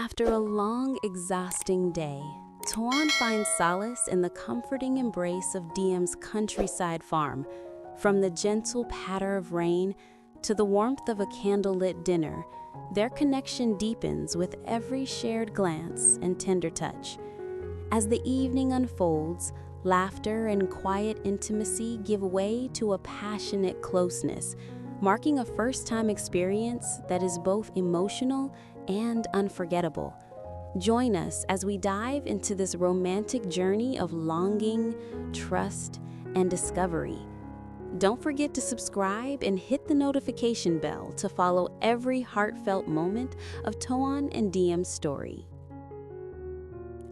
After a long, exhausting day, Toan finds solace in the comforting embrace of Diem's countryside farm. From the gentle patter of rain to the warmth of a candlelit dinner, their connection deepens with every shared glance and tender touch. As the evening unfolds, laughter and quiet intimacy give way to a passionate closeness, marking a first-time experience that is both emotional and unforgettable. Join us as we dive into this romantic journey of longing, trust, and discovery. Don't forget to subscribe and hit the notification bell to follow every heartfelt moment of Toan and Diem's story.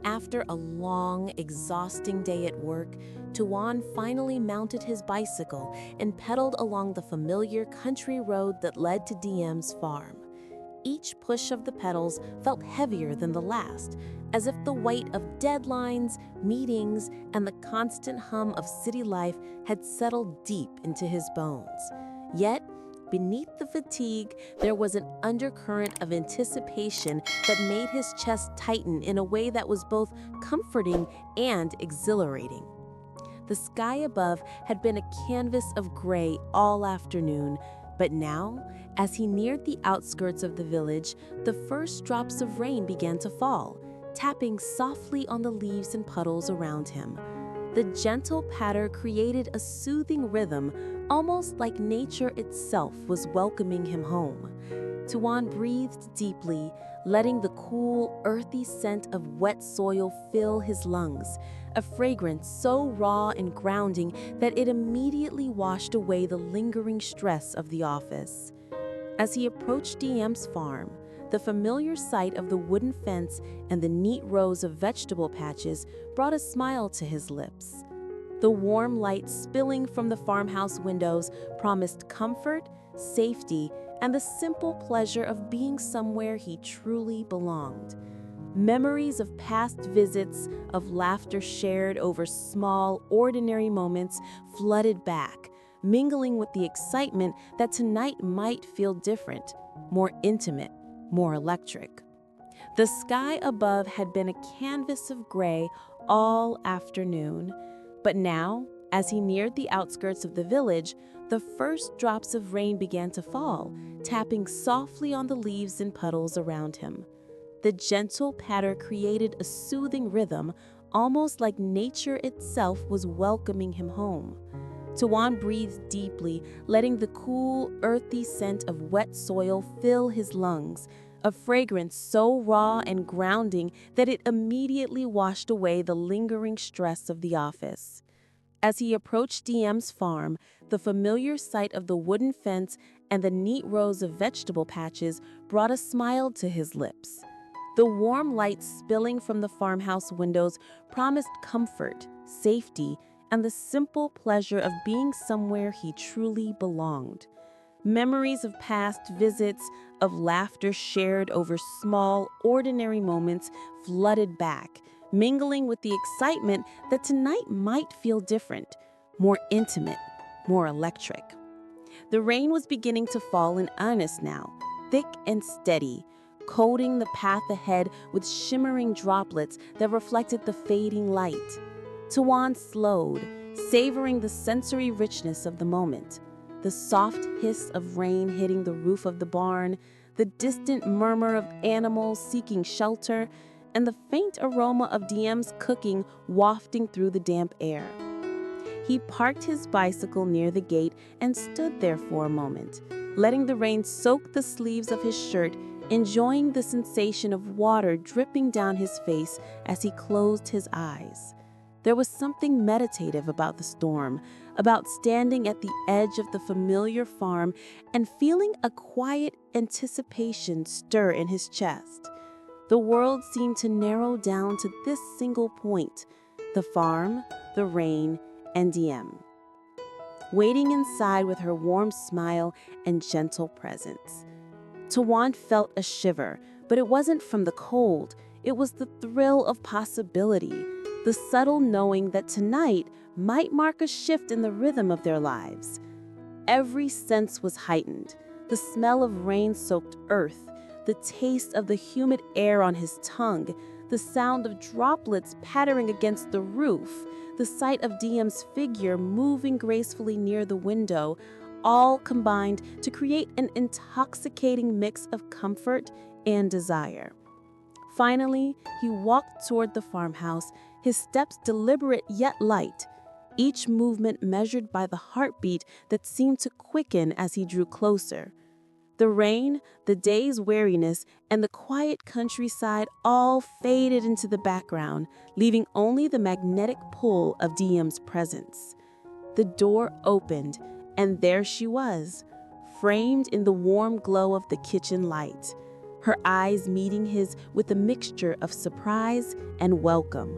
After a long, exhausting day at work, Toan finally mounted his bicycle and pedaled along the familiar country road that led to Diem's farm. Each push of the pedals felt heavier than the last, as if the weight of deadlines, meetings, and the constant hum of city life had settled deep into his bones. Yet, beneath the fatigue, there was an undercurrent of anticipation that made his chest tighten in a way that was both comforting and exhilarating. The sky above had been a canvas of gray all afternoon, but now, as he neared the outskirts of the village, the first drops of rain began to fall, tapping softly on the leaves and puddles around him. The gentle patter created a soothing rhythm, almost like nature itself was welcoming him home. Toan breathed deeply, letting the cool, earthy scent of wet soil fill his lungs, a fragrance so raw and grounding that it immediately washed away the lingering stress of the office. As he approached Diem's farm, the familiar sight of the wooden fence and the neat rows of vegetable patches brought a smile to his lips. The warm light spilling from the farmhouse windows promised comfort, safety, and the simple pleasure of being somewhere he truly belonged. Memories of past visits, of laughter shared over small, ordinary moments flooded back, mingling with the excitement that tonight might feel different, more intimate, more electric. The sky above had been a canvas of gray all afternoon, but now, as he neared the outskirts of the village, the first drops of rain began to fall, tapping softly on the leaves and puddles around him. The gentle patter created a soothing rhythm, almost like nature itself was welcoming him home. Toan breathed deeply, letting the cool, earthy scent of wet soil fill his lungs, a fragrance so raw and grounding that it immediately washed away the lingering stress of the office. As he approached Diem's farm, the familiar sight of the wooden fence and the neat rows of vegetable patches brought a smile to his lips. The warm light spilling from the farmhouse windows promised comfort, safety, and the simple pleasure of being somewhere he truly belonged. Memories of past visits, of laughter shared over small, ordinary moments flooded back, mingling with the excitement that tonight might feel different, more intimate, more electric. The rain was beginning to fall in earnest now, thick and steady, coating the path ahead with shimmering droplets that reflected the fading light. Toan slowed, savoring the sensory richness of the moment. The soft hiss of rain hitting the roof of the barn, the distant murmur of animals seeking shelter, and the faint aroma of Diem's cooking wafting through the damp air. He parked his bicycle near the gate and stood there for a moment, letting the rain soak the sleeves of his shirt, enjoying the sensation of water dripping down his face as he closed his eyes. There was something meditative about the storm, about standing at the edge of the familiar farm and feeling a quiet anticipation stir in his chest. The world seemed to narrow down to this single point: the farm, the rain, and Diem, waiting inside with her warm smile and gentle presence. Toan felt a shiver, but it wasn't from the cold. It was the thrill of possibility, the subtle knowing that tonight might mark a shift in the rhythm of their lives. Every sense was heightened: the smell of rain-soaked earth, the taste of the humid air on his tongue, the sound of droplets pattering against the roof, the sight of Diem's figure moving gracefully near the window, all combined to create an intoxicating mix of comfort and desire. Finally, he walked toward the farmhouse, his steps deliberate yet light, each movement measured by the heartbeat that seemed to quicken as he drew closer. The rain, the day's weariness, and the quiet countryside all faded into the background, leaving only the magnetic pull of Diem's presence. The door opened, and there she was, framed in the warm glow of the kitchen light, her eyes meeting his with a mixture of surprise and welcome.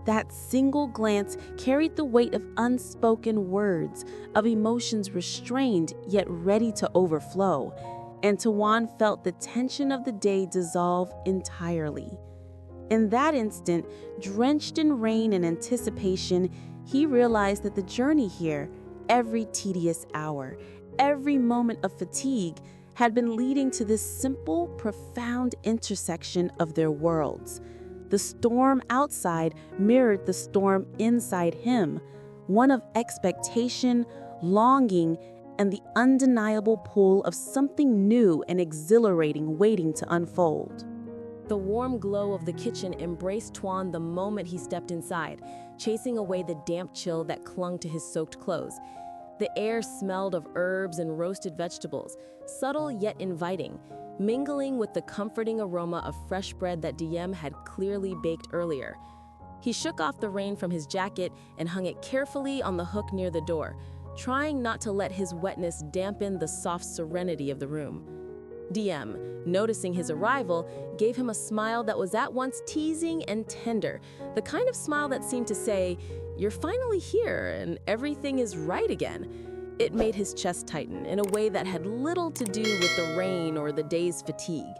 That single glance carried the weight of unspoken words, of emotions restrained yet ready to overflow, and Toan felt the tension of the day dissolve entirely. In that instant, drenched in rain and anticipation, he realized that the journey here, every tedious hour, every moment of fatigue, had been leading to this simple, profound intersection of their worlds. The storm outside mirrored the storm inside him, one of expectation, longing, and the undeniable pull of something new and exhilarating waiting to unfold. The warm glow of the kitchen embraced Toan the moment he stepped inside, chasing away the damp chill that clung to his soaked clothes. The air smelled of herbs and roasted vegetables, subtle yet inviting, mingling with the comforting aroma of fresh bread that Diem had clearly baked earlier. He shook off the rain from his jacket and hung it carefully on the hook near the door, trying not to let his wetness dampen the soft serenity of the room. Diem, noticing his arrival, gave him a smile that was at once teasing and tender, the kind of smile that seemed to say, "You're finally here and everything is right again." It made his chest tighten in a way that had little to do with the rain or the day's fatigue.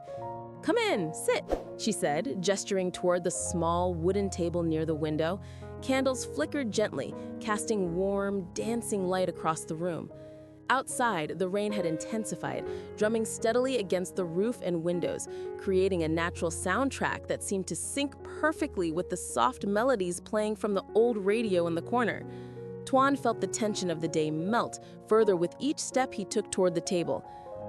"Come in, sit," she said, gesturing toward the small wooden table near the window. Candles flickered gently, casting warm, dancing light across the room. Outside, the rain had intensified, drumming steadily against the roof and windows, creating a natural soundtrack that seemed to sync perfectly with the soft melodies playing from the old radio in the corner. Toan felt the tension of the day melt further with each step he took toward the table.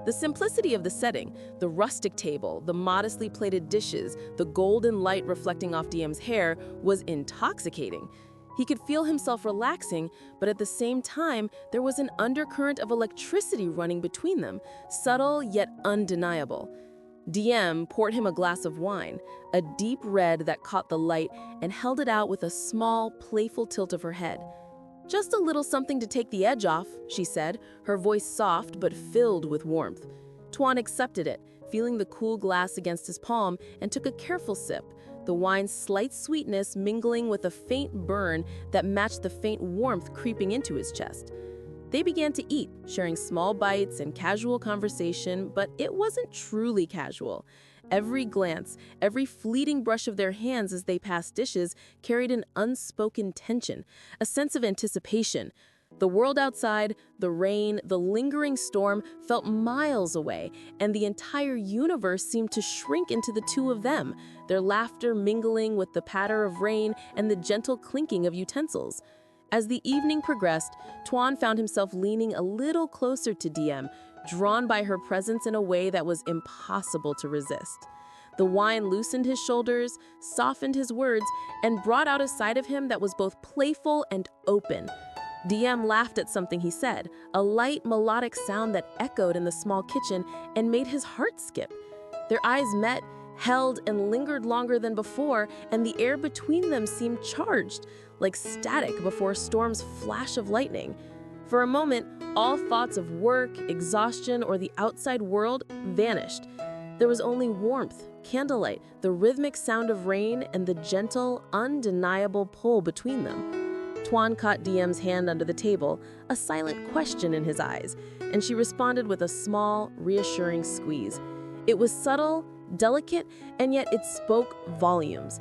The simplicity of the setting, the rustic table, the modestly plated dishes, the golden light reflecting off Diem's hair, was intoxicating. He could feel himself relaxing, but at the same time, there was an undercurrent of electricity running between them, subtle yet undeniable. Diem poured him a glass of wine, a deep red that caught the light, and held it out with a small, playful tilt of her head. "Just a little something to take the edge off," she said, her voice soft but filled with warmth. Toan accepted it, feeling the cool glass against his palm, and took a careful sip, the wine's slight sweetness mingling with a faint burn that matched the faint warmth creeping into his chest. They began to eat, sharing small bites and casual conversation, but it wasn't truly casual. Every glance, every fleeting brush of their hands as they passed dishes carried an unspoken tension, a sense of anticipation. The world outside, the rain, the lingering storm felt miles away, and the entire universe seemed to shrink into the two of them, their laughter mingling with the patter of rain and the gentle clinking of utensils. As the evening progressed, Toan found himself leaning a little closer to Diem, drawn by her presence in a way that was impossible to resist. The wine loosened his shoulders, softened his words, and brought out a side of him that was both playful and open. Diem laughed at something he said, a light melodic sound that echoed in the small kitchen and made his heart skip. Their eyes met, held, and lingered longer than before, and the air between them seemed charged, like static before a storm's flash of lightning. For a moment, all thoughts of work, exhaustion, or the outside world vanished. There was only warmth, candlelight, the rhythmic sound of rain, and the gentle, undeniable pull between them. Toan caught Diem's hand under the table, a silent question in his eyes, and she responded with a small, reassuring squeeze. It was subtle, delicate, and yet it spoke volumes.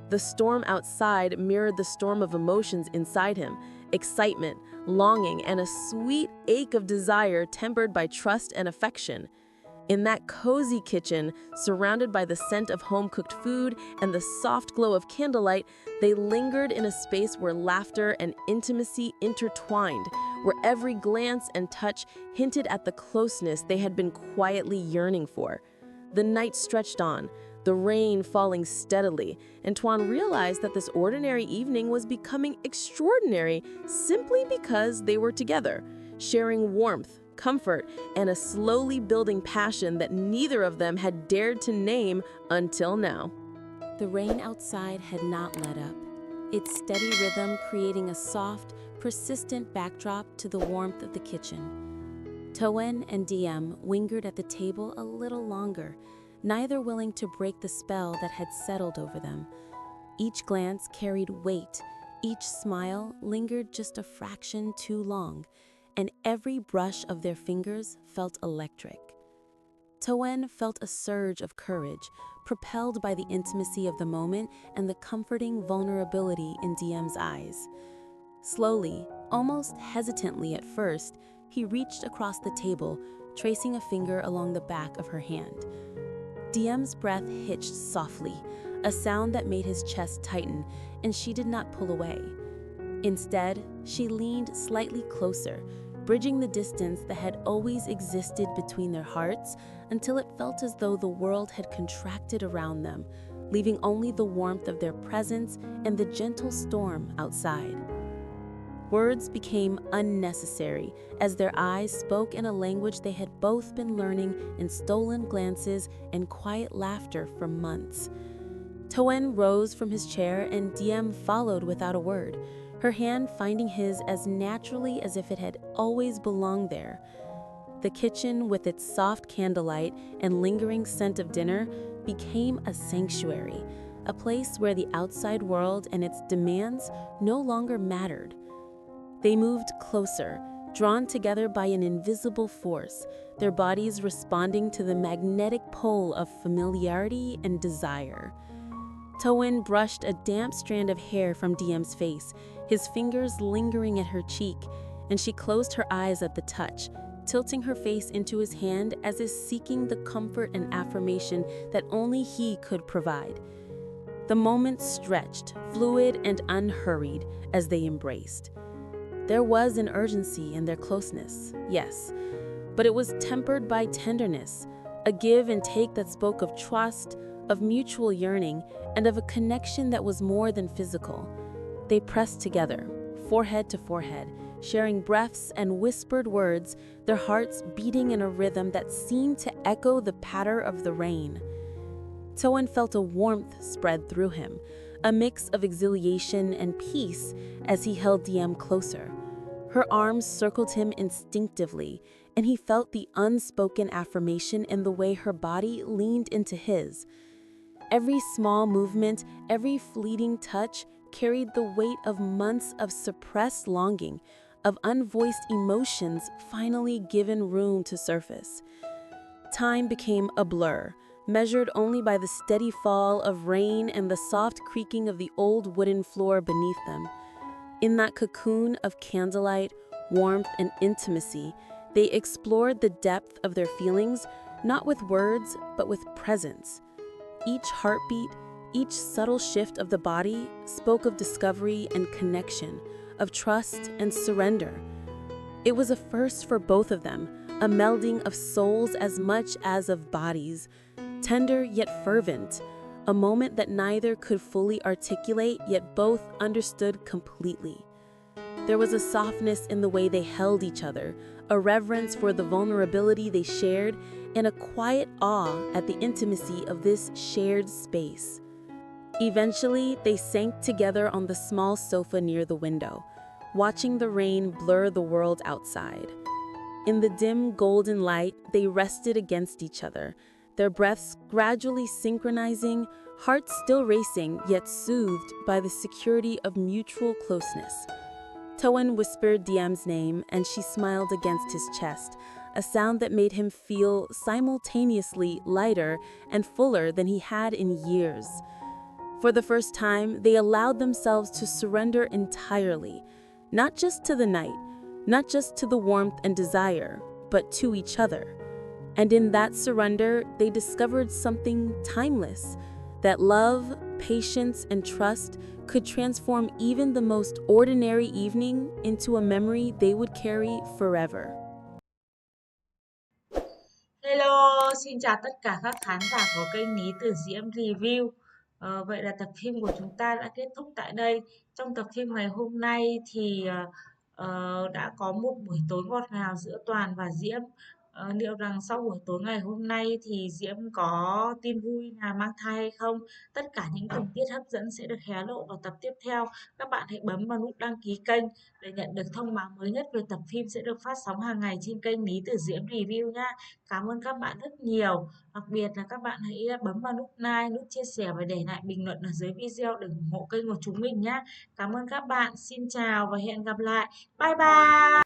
The storm outside mirrored the storm of emotions inside him, excitement, longing, and a sweet ache of desire tempered by trust and affection. In that cozy kitchen, surrounded by the scent of home-cooked food and the soft glow of candlelight, they lingered in a space where laughter and intimacy intertwined, where every glance and touch hinted at the closeness they had been quietly yearning for. The night stretched on, the rain falling steadily, and Toan realized that this ordinary evening was becoming extraordinary simply because they were together, sharing warmth, comfort, and a slowly building passion that neither of them had dared to name until now. The rain outside had not let up, its steady rhythm creating a soft, persistent backdrop to the warmth of the kitchen. Toan and Diem lingered at the table a little longer, neither willing to break the spell that had settled over them. Each glance carried weight, each smile lingered just a fraction too long, and every brush of their fingers felt electric. Toan felt a surge of courage, propelled by the intimacy of the moment and the comforting vulnerability in Diem's eyes. Slowly, almost hesitantly at first, he reached across the table, tracing a finger along the back of her hand. Diem's breath hitched softly, a sound that made his chest tighten, and she did not pull away. Instead, she leaned slightly closer, bridging the distance that had always existed between their hearts until it felt as though the world had contracted around them, leaving only the warmth of their presence and the gentle storm outside. Words became unnecessary as their eyes spoke in a language they had both been learning in stolen glances and quiet laughter for months. Toan rose from his chair and Diem followed without a word, her hand finding his as naturally as if it had always belonged there. The kitchen, with its soft candlelight and lingering scent of dinner, became a sanctuary, a place where the outside world and its demands no longer mattered. They moved closer, drawn together by an invisible force, their bodies responding to the magnetic pull of familiarity and desire. Toan brushed a damp strand of hair from Diem's face, his fingers lingering at her cheek, and she closed her eyes at the touch, tilting her face into his hand as if seeking the comfort and affirmation that only he could provide. The moment stretched, fluid and unhurried, as they embraced. There was an urgency in their closeness, yes, but it was tempered by tenderness, a give and take that spoke of trust, of mutual yearning, and of a connection that was more than physical. They pressed together, forehead to forehead, sharing breaths and whispered words, their hearts beating in a rhythm that seemed to echo the patter of the rain. Toan felt a warmth spread through him, a mix of exhilaration and peace as he held Diem closer. Her arms circled him instinctively, and he felt the unspoken affirmation in the way her body leaned into his. Every small movement, every fleeting touch carried the weight of months of suppressed longing, of unvoiced emotions finally given room to surface. Time became a blur, measured only by the steady fall of rain and the soft creaking of the old wooden floor beneath them. In that cocoon of candlelight, warmth, and intimacy, they explored the depth of their feelings, not with words, but with presence. Each heartbeat, each subtle shift of the body spoke of discovery and connection, of trust and surrender. It was a first for both of them, a melding of souls as much as of bodies, tender yet fervent, a moment that neither could fully articulate yet both understood completely. There was a softness in the way they held each other, a reverence for the vulnerability they shared, and a quiet awe at the intimacy of this shared space. Eventually, they sank together on the small sofa near the window, watching the rain blur the world outside. In the dim golden light, they rested against each other, their breaths gradually synchronizing, hearts still racing yet soothed by the security of mutual closeness. Toan whispered Diem's name and she smiled against his chest, a sound that made him feel simultaneously lighter and fuller than he had in years. For the first time, they allowed themselves to surrender entirely, not just to the night, not just to the warmth and desire, but to each other. And in that surrender, they discovered something timeless, that love, patience, and trust could transform even the most ordinary evening into a memory they would carry forever. Hello, xin chào tất cả các khán giả của kênh Ly Tu Diem Review. Vậy là tập phim của chúng ta đã kết thúc tại đây. Trong tập phim ngày hôm nay thì đã có một buổi tối ngọt ngào giữa Toàn và Diễm. Liệu rằng sau buổi tối ngày hôm nay thì Diễm có tin vui là mang thai hay không? Tất cả những tình tiết hấp dẫn sẽ được hé lộ vào tập tiếp theo. Các bạn hãy bấm vào nút đăng ký kênh để nhận được thông báo mới nhất về tập phim sẽ được phát sóng hàng ngày trên kênh Ly Tu Diem Review nha. Cảm ơn các bạn rất nhiều. Đặc biệt là các bạn hãy bấm vào nút like, nút chia sẻ và để lại bình luận ở dưới video để ủng hộ kênh của chúng mình nhé. Cảm ơn các bạn. Xin chào và hẹn gặp lại. Bye bye.